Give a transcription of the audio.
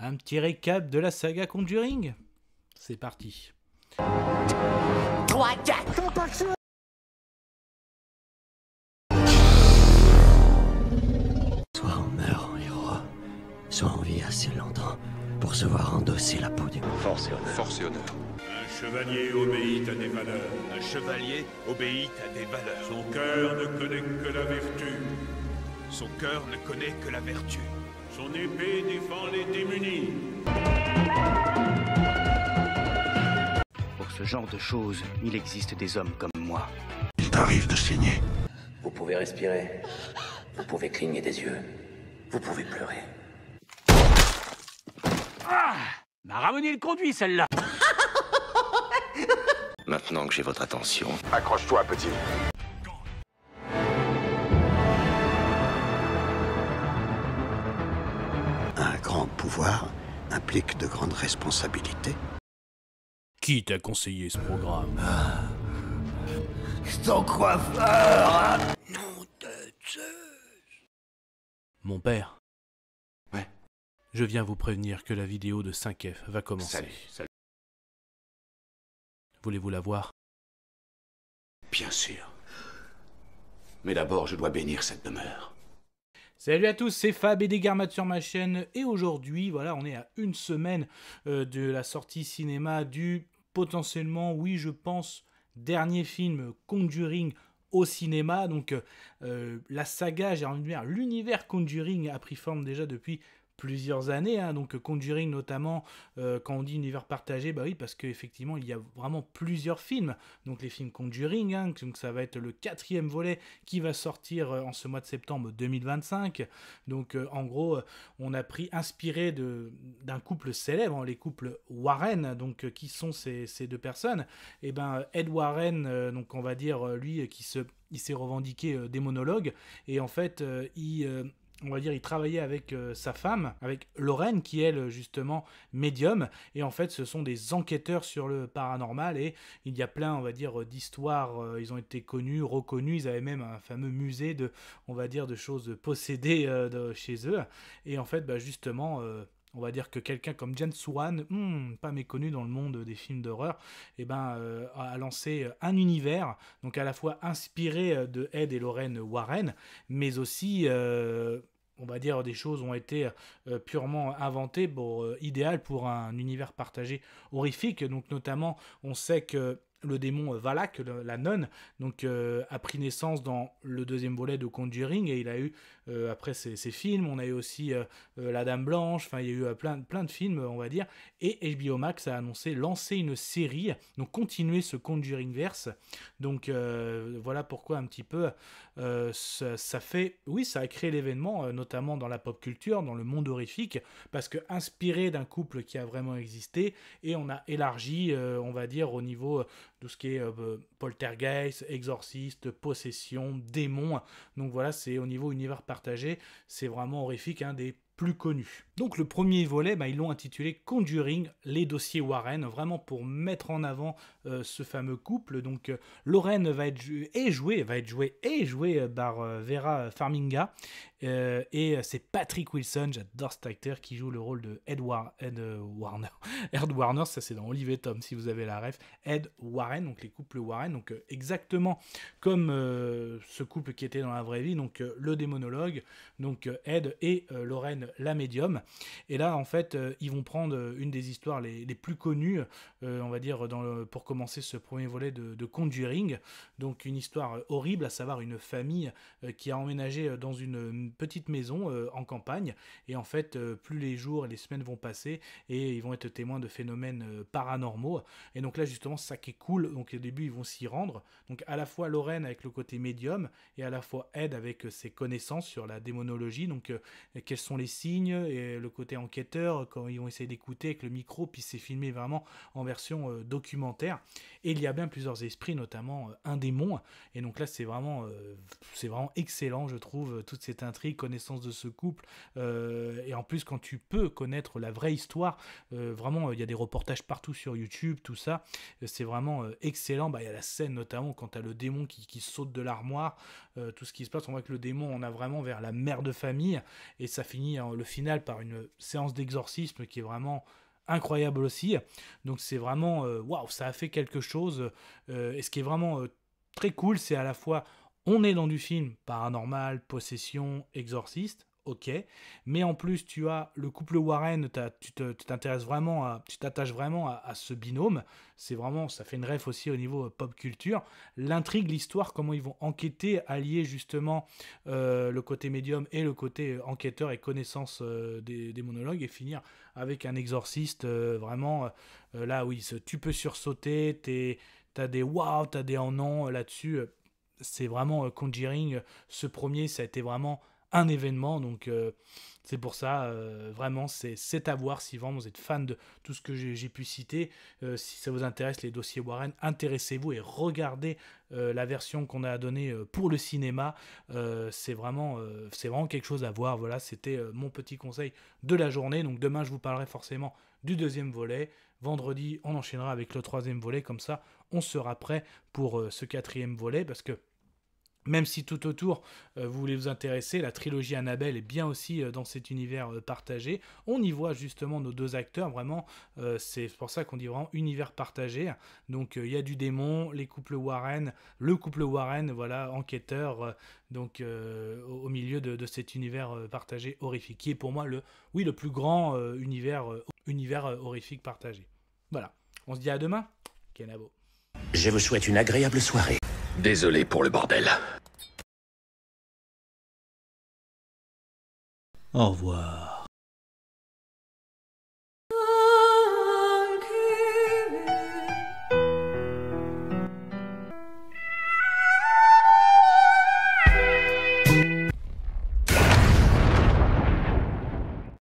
Un petit récap de la saga Conjuring. C'est parti. Soit on meurt en héros, soit on vit assez longtemps pour se voir endosser la peau du Force et honneur. Force et honneur. Un chevalier obéit à des valeurs. Un chevalier obéit à des valeurs. Son cœur ne connaît que la vertu. Son cœur ne connaît que la vertu. Son épée défend les démunis. Pour ce genre de choses, il existe des hommes comme moi. Il t'arrive de saigner. Vous pouvez respirer. Vous pouvez cligner des yeux. Vous pouvez pleurer. M'a ramené le conduit, celle-là. Maintenant que j'ai votre attention, Accroche-toi, petit. Un grand pouvoir implique de grandes responsabilités. Qui t'a conseillé ce programme? Ton coiffeur. Nom de Zeus. Mon père. Ouais. Je viens vous prévenir que la vidéo de 5F va commencer. Salut. Voulez-vous la voir? Bien sûr. Mais d'abord, je dois bénir cette demeure. Salut à tous, c'est Fab et Desgarmat sur ma chaîne. Et aujourd'hui, voilà, on est à une semaine de la sortie cinéma du potentiellement, oui, je pense, dernier film Conjuring au cinéma. Donc la saga, j'ai envie de dire, l'univers Conjuring a pris forme déjà depuis plusieurs années, hein. Donc Conjuring notamment, quand on dit univers partagé, bah oui, parce qu'effectivement il y a vraiment plusieurs films, donc les films Conjuring, hein, donc ça va être le 4e volet qui va sortir en ce mois de septembre 2025, donc en gros on a inspiré d'un couple célèbre, hein, les couples Warren, donc qui sont ces deux personnes, et ben Ed Warren, donc on va dire lui il s'est revendiqué démonologue, et en fait on va dire, il travaillait avec sa femme, avec Lorraine, qui elle, justement, médium. Et en fait, ce sont des enquêteurs sur le paranormal. Et il y a plein, on va dire, d'histoires. Ils ont été connus, reconnus. Ils avaient même un fameux musée on va dire, de choses possédées chez eux. Et en fait, bah, justement... on va dire que quelqu'un comme James Wan, pas méconnu dans le monde des films d'horreur, eh ben, a lancé un univers, donc à la fois inspiré de Ed et Lorraine Warren, mais aussi, on va dire, des choses ont été purement inventées, idéales pour un univers partagé horrifique. Donc notamment, on sait que le démon Valak, la nonne, donc a pris naissance dans le 2e volet de Conjuring, et il a eu après ces films, on a eu aussi La Dame Blanche, enfin il y a eu plein de films, on va dire, et HBO Max a annoncé lancer une série, donc continuer ce Conjuring-verse, donc voilà pourquoi un petit peu ça fait, oui, ça a créé l'événement, notamment dans la pop culture, dans le monde horrifique, parce que inspiré d'un couple qui a vraiment existé, et on a élargi, on va dire, au niveau de ce qui est poltergeist, exorciste, possession, démon. Donc voilà, c'est au niveau univers partagé, c'est vraiment horrifique, un des plus connus. Donc le premier volet, ils l'ont intitulé Conjuring, les dossiers Warren, vraiment pour mettre en avant ce fameux couple. Donc Lorraine va être jouée par Vera Farmiga, et c'est Patrick Wilson, j'adore cet acteur, qui joue le rôle de Ed Warner. Ed Warner, ça c'est dans Olive et Tom, si vous avez la ref. Ed Warren, donc les couples Warren, donc exactement comme ce couple qui était dans la vraie vie, donc le démonologue, donc Ed et Lorraine la médium. Et là, en fait, ils vont prendre une des histoires les plus connues, on va dire, pour commencer ce premier volet de Conjuring. Donc une histoire horrible, à savoir une famille qui a emménagé dans une petite maison en campagne. Et en fait, plus les jours et les semaines vont passer, et ils vont être témoins de phénomènes paranormaux. Et donc là, justement, ça qui est cool. Donc au début, ils vont s'y rendre. Donc à la fois Lorraine avec le côté médium, et à la fois Ed avec ses connaissances sur la démonologie. Donc quels sont les signes, et le côté enquêteur, quand ils vont essayer d'écouter avec le micro, puis c'est filmé vraiment en version documentaire. Et il y a bien plusieurs esprits, notamment un démon. Et donc là, c'est vraiment excellent, je trouve, toute cette intrigue intrigue, connaissance de ce couple, et en plus quand tu peux connaître la vraie histoire, vraiment il y a des reportages partout sur YouTube, tout ça, c'est vraiment excellent. Il y a la scène notamment quand tu as le démon qui saute de l'armoire, tout ce qui se passe, on voit que le démon on a vraiment vers la mère de famille, et ça finit le final par une séance d'exorcisme qui est vraiment incroyable aussi. Donc c'est vraiment waouh, ça a fait quelque chose, et ce qui est vraiment très cool, c'est à la fois on est dans du film paranormal, possession, exorciste, ok, mais en plus tu as le couple Warren, tu t'attaches vraiment à ce binôme. C'est vraiment, ça fait une ref aussi au niveau pop culture. L'intrigue, l'histoire, comment ils vont enquêter, allier justement le côté médium et le côté enquêteur et connaissance des monologues, et finir avec un exorciste vraiment là oui, tu peux sursauter, t'as des waouh, t'as des en non là-dessus. C'est vraiment Conjuring, ce premier, ça a été vraiment un événement, donc c'est pour ça, vraiment, c'est à voir si vraiment vous êtes fan de tout ce que j'ai pu citer. Si ça vous intéresse, les dossiers Warren, intéressez-vous et regardez la version qu'on a donnée pour le cinéma. C'est vraiment quelque chose à voir. Voilà, c'était mon petit conseil de la journée. Donc demain, je vous parlerai forcément du deuxième volet. Vendredi, on enchaînera avec le troisième volet. Comme ça, on sera prêt pour ce quatrième volet, parce que même si tout autour, vous voulez vous intéresser, la trilogie Annabelle est bien aussi dans cet univers partagé. On y voit justement nos deux acteurs, vraiment, c'est pour ça qu'on dit vraiment univers partagé. Donc il y a du démon, le couple Warren, voilà, enquêteur, donc au milieu de cet univers partagé horrifique, qui est pour moi le plus grand univers horrifique partagé. Voilà, on se dit à demain, Kenavo. Je vous souhaite une agréable soirée. Désolé pour le bordel. Au revoir.